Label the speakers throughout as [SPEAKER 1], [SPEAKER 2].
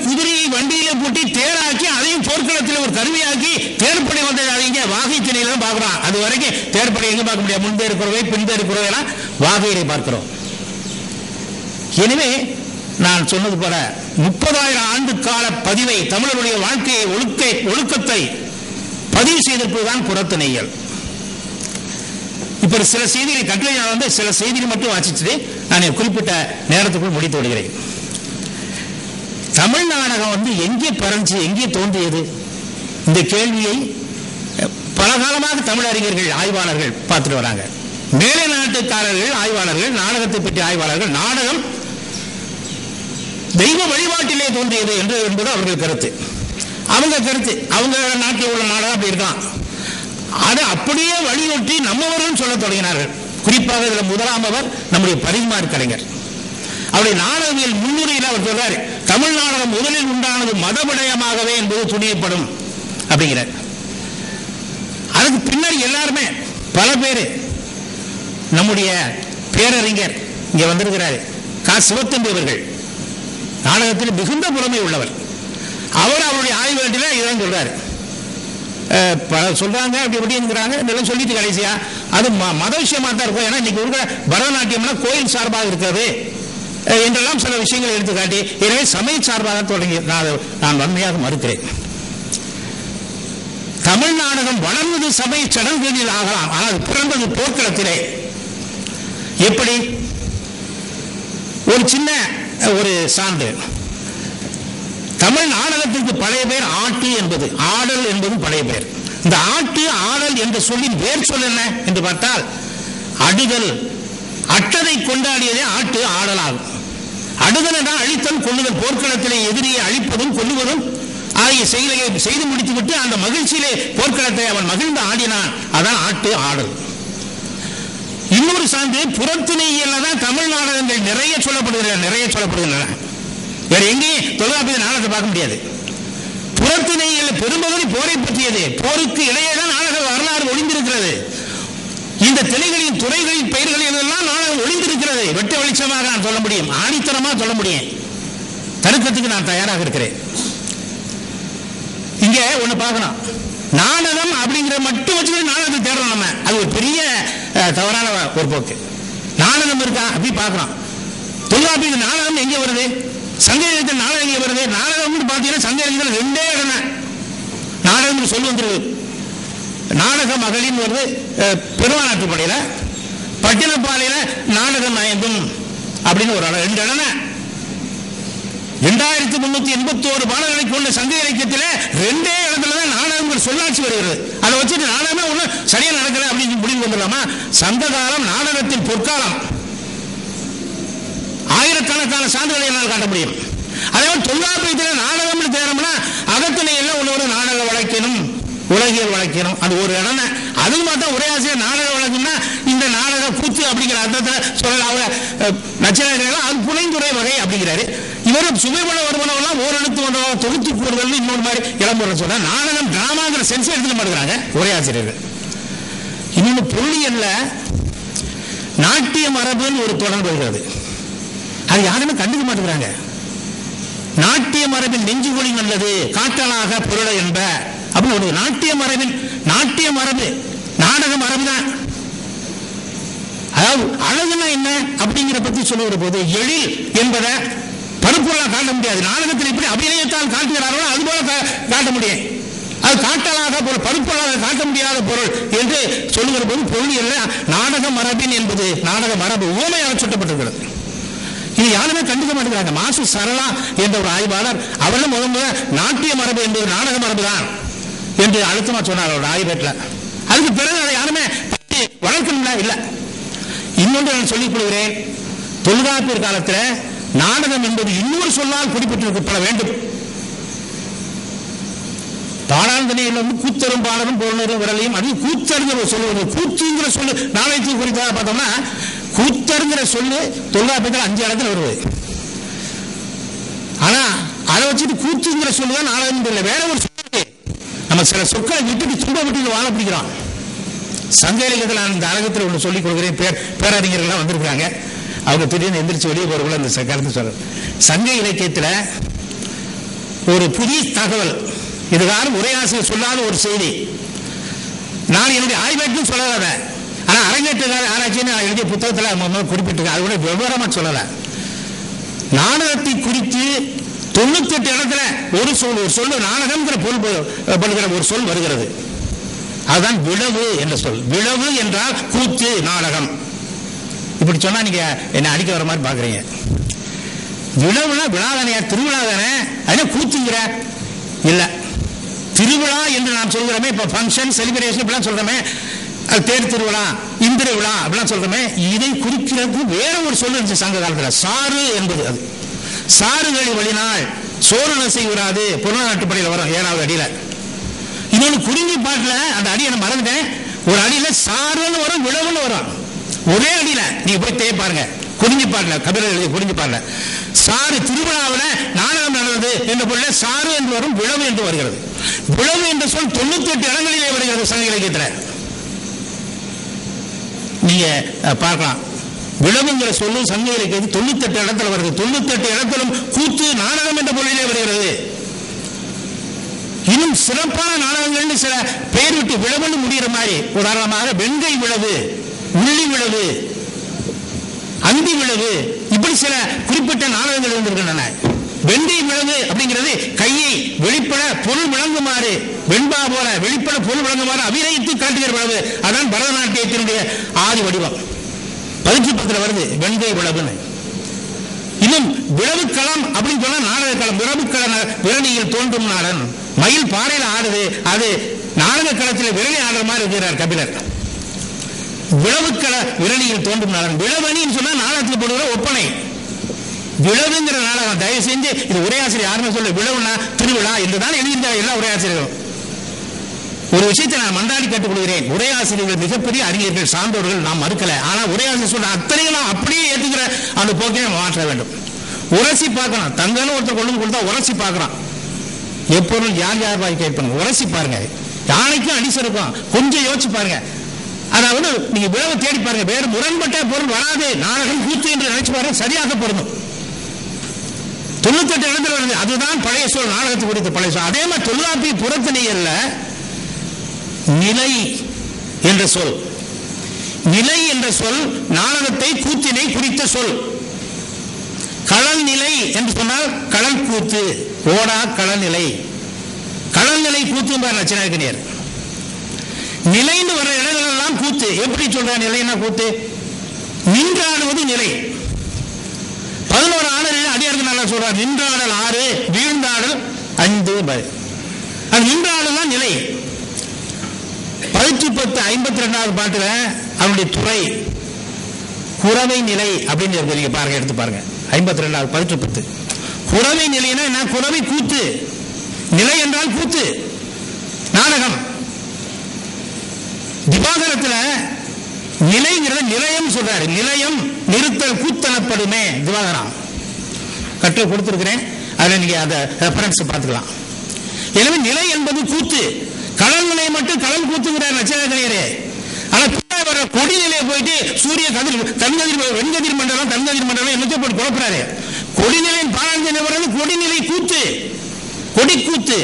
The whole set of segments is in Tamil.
[SPEAKER 1] குதிரையை வண்டியில பூட்டி தேராக்கி அதையும் போர்க்களத்தில் ஒரு கருவியாக்கி தேர்ப்படை வந்தது. அது இங்கே வாகை திணையில தான் பார்க்கிறோம். அது வரைக்கும் தேர்ப்படை எங்க பார்க்க முடியாது. முன்பேறு குறவை பின்பேறு குறவை எல்லாம் வாகையிலே பார்க்கிறோம். எனவே நான் சொன்னது போல 30,000 ஆண்டு கால பதிவை, தமிழருடைய வாழ்க்கையை, ஒழுக்கத்தை பதிவு செய்திருப்பதுதான் புறத்திணையல். இப்ப சில செய்திகளை கட்டளை வந்து சில செய்திகள் மட்டும் வாசிச்சுட்டு நான் குறிப்பிட்ட நேரத்துக்குள் முடித்து விடுகிறேன். தமிழ் நாடகம் வந்து எங்கே பிறந்து எங்கே தோன்றியது? இந்த கேள்வியை பல காலமாக தமிழ் அறிஞர்கள், ஆய்வாளர்கள் பார்த்துட்டு வராங்க. மேலை நாட்டுக்காரர்கள், ஆய்வாளர்கள், நாடகத்தை பற்றிய ஆய்வாளர்கள், நாடகம் தெய்வ வழிபாட்டிலே தோன்றியது என்பது அவர்கள் கருத்து. அவங்க கருத்து, அவங்க நாட்டில் உள்ள நாடகம் அப்படி இருக்கான். அதை அப்படியே வலியுறுத்தி நம்மவர்கள் சொல்ல தொடங்கினார்கள். குறிப்பாக இதில் முதலாமவர் நம்முடைய பரிமாறு கலைஞர். அவருடைய நாடகவியல் முன்னுரையில் அவர் சொல்றாரு, தமிழ் நாடகம் முதலில் உண்டானது மதவிடயமாகவே என்பது துணியப்படும் அப்படிங்கிறார். அதுக்கு பின்னாடி எல்லாருமே பல பேர், நம்முடைய பேரறிஞர் இங்க வந்திருக்கிறார் கா. சிவத்தம்பி அவர்கள் நாடகத்தில் மிகுந்த புறமை உள்ளவர். அவர் அவருடைய ஆய்வுகளில் இதான் சொல்றாரு. சொல்றாங்க அப்படி எப்படிங்கிறாங்க இதெல்லாம் சொல்லிட்டு கடைசியா அது மத விஷயமா தான் இருக்கும். ஏன்னா இன்னைக்கு இருக்கிற பரதநாட்டியம்னா கோயில் சார்பாக இருக்கிறது என்றெல்லாம் சில விஷயங்களை எடுத்துக்காட்டி, எனவே சமய சார்பாக தொடங்கி நான் வன்மையாக மறுக்கிறேன். தமிழ் நாடகம் வளர்ந்தது சமய சடங்குகளில் ஆகலாம், ஆனால் பிறந்தது போர்க்களத்திலே. எப்படி? ஒரு சின்ன ஒரு சான்று. தமிழ் நாடகத்திற்கு பழைய பெயர் ஆட்டு என்பது, ஆடல் என்பது பழைய பெயர். இந்த ஆட்டு ஆடல் என்ற சொல்லின் வேர் சொல் என்ன என்று பார்த்தால் அடுதல். அட்டதை கொண்டாடியதே ஆட்டு ஆடலாகும். அடுதல் என்றால் அழித்தல், கொள்ளுதல். போர்க்களத்திலே எதிரியை அழிப்பதும் கொள்ளுவதும் ஆகிய செயல்களை செய்து முடித்துவிட்டு அந்த மகிழ்ச்சியிலே போர்க்களத்தை அவன் மகிழ்ந்து ஆடினான். அதான் ஆட்டு ஆடல். இன்னொரு சான்று, புறத்திணையியல்ல தான் தமிழ் நாடகங்கள் நிறைய சொல்லப்படுகின்றன. வேற எங்கேயும் தொல்காப்பிய நாடகத்தை பார்க்க முடியாது. புறத்திணையியல் பெரும்பகுதி போரை பற்றியது. போருக்கு இடையே தான் நாடக வரலாறு ஒளிந்திருக்கிறது. இந்த திணைகளின் துறைகளின் பெயர்களில் எல்லாம் நாடகம் ஒளிந்திருக்கிறது. வெட்ட வெளிச்சமாக நான் சொல்ல முடியும், ஆணித்தரமாக சொல்ல முடியும். தருக்கத்துக்கு நான் தயாராக இருக்கிறேன். இங்க ஒண்ணு பார்க்கணும், நாடகம் அப்படிங்கிற மட்டும் வச்சு நாடகத்தை தேடுறோம் நம்ம. அது ஒரு பெரிய தவறான ஒரு போக்கு. நாடகம் இருக்கா அப்படி பார்க்கணும். தொல்காப்பிய நாடகம் எங்க வருது? சங்க இலக்கியத்தில் நாடகம் எங்க வருது? நாடகம் பார்த்தீங்கன்னா சங்க இலக்கியத்தில் ரெண்டே இடம் தான் நாடகம் சொல்லி வந்துருது. நாடக மகளின் வருது பெருமாநாட்டுப்படையில, பட்டினப்பாளையில நாடகம் நயந்தும் அப்படின்னு ஒரு இடம், ரெண்டு இடம். 2381 பாடல்களை கொண்ட சங்க இலக்கியத்தில் ரெண்டே இடத்துல தான் நாடகங்கள் சொல்லாட்சி வருகிறது. அதை வச்சுட்டு நாடகமே ஒன்றும் சரியா நடக்கல அப்படின்னு முடிவு வந்துடலாமா? சங்க காலம் நாடகத்தின் பொற்காலம். ஆயிரக்கணக்கான சான்றுகளை என்னால் காட்ட முடியும். அதே மாதிரி தொல்காப்பியத்தில் நாடகம் தேரம்னா அகத்தினை எல்லாம் ஒன்று நாடக வழக்கினும் உலகியல் வழக்கினும் அது ஒரு இடம். அதுக்கு பார்த்தா ஒரே ஆசிரியர் நாடக வழக்குன்னா இந்த நாடக கூத்து அப்படிங்கிற அர்த்தத்தில் சொல்லலாம். நச்சனாரியர்கள் அது புனைந்துரை வகை அப்படிங்கிறாரு. இவரும் சுமைபல வருமானம் ஓரெழுத்து தொகுத்து கூறுதல் இன்னொரு மாதிரி இளம்புற சொல்ற நாடகம் டிராமாங்கிற சென்ஸ் எடுத்துக்க மாட்டேங்கிறாங்க ஒரே ஆசிரியர்கள். இன்னொன்று பொருளியல்ல நாட்டிய மரபுன்னு ஒரு தொடர்பு வருகிறது. அது யாருமே கண்டுக்க மாட்டேங்கிறாங்க. நாட்டிய மரபின் நெஞ்சுகொழி நல்லது காட்டலாக பொருளை என்ப அப்படின்னு ஒரு நாட்டிய மரபு நாடக மரபு தான். அதாவது அழகுனா என்ன அப்படிங்கிற பத்தி சொல்லுகிற போது எழில் என்பதை பருப்பொருளாக காட்ட முடியாது. நாடகத்தில் இப்படி அபிநயத்தால் காட்டுகிறார்களோ அது போல காட்ட முடியும். அது காட்டலாக பருப்பொருளாக காட்ட முடியாத பொருள் என்று சொல்லுகிற போது பொருள் இல்லை. நாடக மரபின் என்பது நாடக மரபு உவமையாக சுட்டப்பட்டிருக்கிறது. இது யாருமே கண்டுக்க மாட்டேங்கிறாங்க. மாசு சரளா என்ற ஒரு ஆய்வாளர் அவரும் முதல்ல நாட்டிய மரபு என்பது நாடக மரபு தான் என்று அழுத்தமா சொன்னார் அவரோட ஆய்வேட்டில். அதுக்கு பிறகு அதை யாருமே வளர்க்கணும்ல இல்லை. இன்னொன்று நான் சொல்லிக் கொள்கிறேன், தொல்காப்பியர் காலத்தில் நாடகம் என்பது இன்னொரு சொல்லால் குறிப்பிட்டிருக்கப்பட வேண்டும். பாடாந்தனையில் வந்து கூத்தரும் பாடலும் பொருளும் விரலையும் அது கூத்தருங்கிற சொல்லுவது. கூத்துங்கிற சொல்லு நாடகத்துக்கு குறித்தாக பார்த்தோம்னா கூத்தருங்கிற சொல்லு தொல்காப்பியத்தில் 5 இடத்துல வருவது. ஆனா அதை வச்சுட்டு கூத்துங்கிற சொல்லுதான் நாடகம் இல்லை, வேற ஒரு சொல்லு. நம்ம சில சொற்களை விட்டுட்டு தும்ப விட்டு வாழ பிடிக்கிறோம். சங்க இலக்கியத்தில் நான் இந்த அரங்கத்தில் ஒன்று சொல்லிக் கொடுக்கிறேன். பேரறிஞர்கள்லாம் வந்திருக்காங்க. அவங்க திடீர்னு எந்திரிச்சு வெளியே போறவங்கள அந்த கருத்து சொல்ற. சங்க இலக்கியத்தில் ஒரு புதிய தகவல், இதுகாரும் உரையாசிரியர் சொல்லாத ஒரு செய்தி. நான் என்னுடைய ஆய்வேட்டும் சொல்லல, ஆனா அரங்கேற்ற ஆராய்ச்சின்னு எழுதிய புத்தகத்தில் குறிப்பிட்டிருக்கேன். அது கூட விவரமா சொல்லல. நாடகத்தை குறித்து 98 இடத்துல ஒரு சொல்லு நாடகம்ங்கிற பொருள் ஒரு சொல் வருகிறது. அதுதான் விழவு என்ற சொல். விழவு என்றால் கூத்து, நாடகம். இப்படி சொன்னா நீங்க என்ன அடிக்க வர மாதிரி பாக்குறீங்க. விழவுனா விழாதானே, திருவிழா தானே, அதே கூத்துங்கிற இல்ல. திருவிழா என்று நாம் சொல்கிறோமே, இப்ப ஃபங்க்ஷன் செலிபிரேஷன் இப்படிலாம் சொல்றோமே, அது தேர் திருவிழா, இந்திர விழா அப்படிலாம் சொல்றோமே, இதை குறிக்கிறது வேற ஒரு சொல்லு இருந்துச்சு சங்க காலத்தில். சாறு என்பது. அது சாறுகளி வழிநாள் சோழன செய்வராது புறநாட்டுப்படையில் வரும் 7வது அடியில. இன்னொன்று குறிஞ்சி பாட்டில் அந்த அடியை நான் மறந்துட்டேன். ஒரு அடியில சாறுன்னு வரும், விழவுன்னு வரும். ஒரே அடியில நீங்க போய் தேய் பாருங்க. குறிஞ்சி பாட்டில், கபிலர் எழுதிய குறிஞ்சி பாட்டில் சாறு திருவிழாவில் நாடகம் நடந்தது என்ற பொருள் சாறு என்று வரும், விழவு என்று வருகிறது. விழவு என்ற சொல் 98 இடங்களிலே வருகிறது சங்க இலக்கியத்தில். நீங்க பார்க்கலாம். விழவுங்கிற சொல்லு சங்க இலக்கியத்தில் 98 இடத்துல வருது. 98 இடத்திலும் கூத்து, நாடகம் என்ற பொருளிலே வருகிறது. இன்னும் சிறப்பான நாடகங்கள் சில பெயர் விட்டு விழவுன்னு முடிகிற மாதிரி, உதாரணமாக வெண்கை விழவு, உள்ளி விழவு, அந்தி விழவு, இப்படி சில குறிப்பிட்ட நாடகங்கள் இருந்திருக்கின்றன. வெண்கை விழவு அப்படிங்கிறது கையை வெளிப்பட பொருள் விளங்குமாறு, வெண்பா போல வெளிப்பட பொருள் விளங்குமாறு அபிநயித்து காட்டுகிற விழவு. அதான் பரதநாட்டியத்தினுடைய ஆதி வடிவம். 10 வருது வெண்கை விழவுன்னு. இன்னும் விழவுக்களம் அப்படின்னு சொன்னா நாடக களம். விழவுக்கள விரணியில் தோன்றும் நாடன், மயில் பாறையில் ஆடுது, அது நாடக களத்தில் விரணி ஆடுற மாதிரி இருக்கிறார் கபிலர். விழவுக்கள விரணியில் தோன்றும் நாடன். விழவணின்னு சொன்னா நாடகத்தில் போடுகிற ஒப்பனை. விழவுங்கிற நாடகம் தயவு செஞ்சு இது உரையாசிரியர் யாருன்னு சொல்ல, விழவுனா திருவிழா என்றுதான் எழுதியிருந்தார் எல்லா உரையாசிரியர்களும். ஒரு விஷயத்தை நான் மன்றாடி கேட்டுக் கொள்கிறேன். உரையாசிரியர்கள் மிகப்பெரிய அறிஞர்கள், சான்றோர்கள், நாம் மறுக்கல. ஆனா உரையாசிரியர் சொல்ற அத்தனையும் நாம் அப்படியே ஏற்றுக்கிற அந்த போக்கை மாற்ற வேண்டும். உரசி பார்க்கணும். தங்கன்னு ஒருத்தர் கொண்டு கொடுத்தா உரசி பார்க்கறான். எப்பொருள் யார் யார் வாய் கேட்பாங்க, உரசி பாருங்க. யானைக்கும் அடிசருக்கும் கொஞ்சம் யோசிச்சு பாருங்க. அதாவது நீங்க விழவை தேடி பாருங்க, வேறு முரண்பட்ட பொருள் வராது. நாடகம் கூத்து என்று நினைச்சு பாருங்க, சரியாக பொருந்தும். 98 இடத்துல வருது. அதுதான் பழைய சொல், நாடகத்தை குறித்த பழைய சொல். அதே மாதிரி தொல்காப்பிய புறத்திணையல்ல நிலை என்ற சொல். நிலை என்ற சொல் நாடகத்தை, கூத்தினை குறித்த சொல். களல் நிலை என்று சொன்னால் களல் கூத்து, ஓடா களல் நிலை. களல் நிலை கூத்து நச்சினாயக்கனியர். நிலைன்னு வர இடங்கள் எல்லாம் கூத்து. எப்படி சொல்ற நிலைன்னா கூத்து? நின்றாடுவது நிலை. 11 ஆடல் அடியாருக்கு நல்லா சொல்றார். நின்றாடல் 6, வீழ்ந்தாடல் 5. அது நின்றாடல் தான் நிலை. 10 52வது பாட்டுல அவருடைய துறை குறவை நிலை அப்படின்னு இருக்கு. நீங்க பாருங்க, எடுத்து பாருங்க. 52வது 10 குறவை நிலைனா என்ன? குறவை கூத்து. நிலை என்றால் கூத்து, நாடகம். திவாகரத்துல நிலைங்கிறத நிலையம் சொல்றாரு. நிலையம் நிறுத்தல் கூத்தனப்படுமே. திவாகரம் கற்று கொடுத்திருக்கிறேன், அதுல நீங்க அந்த ரெஃபரன்ஸ் பார்த்துக்கலாம். எனவே நிலை என்பது கூத்து. கடல் நிலையை மட்டும் கடல் கூத்துங்கிறார் நச்சினாயக்கனியரே. ஆனா வர கொடி நிலையை போயிட்டு சூரிய கதிர், தன்கதிர், வெண்கதிர் மண்டலம், தன்கதிர் மண்டலம் என்னத்தை போட்டு குழப்பறாரு. கொடிநிலையின் பாராட்டு கொடிநிலை கூத்து, கொடி கூத்து.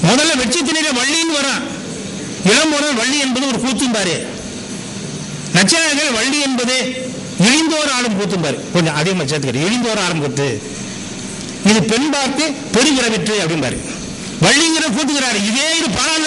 [SPEAKER 1] முதல்ல வெற்றித்திணையில வள்ளின்னு வரும். இளம்பொருள் வள்ளி என்பது ஒரு கூத்தும்பாரு. நச்சினாயக்கர் வள்ளி என்பது இழிந்தோர் ஆடும் கூத்தும்பாரு. கொஞ்சம் அதிகமாக சேர்த்துக்கிட்டு இழிந்தோர் ஆடும் கூத்து. இது பெண் பார்த்து பெருகிறவிற்று அப்படிம்பாரு. வள்ளிங்கிற கூத்துக்கிறாரு. இதே இது பாராட்டு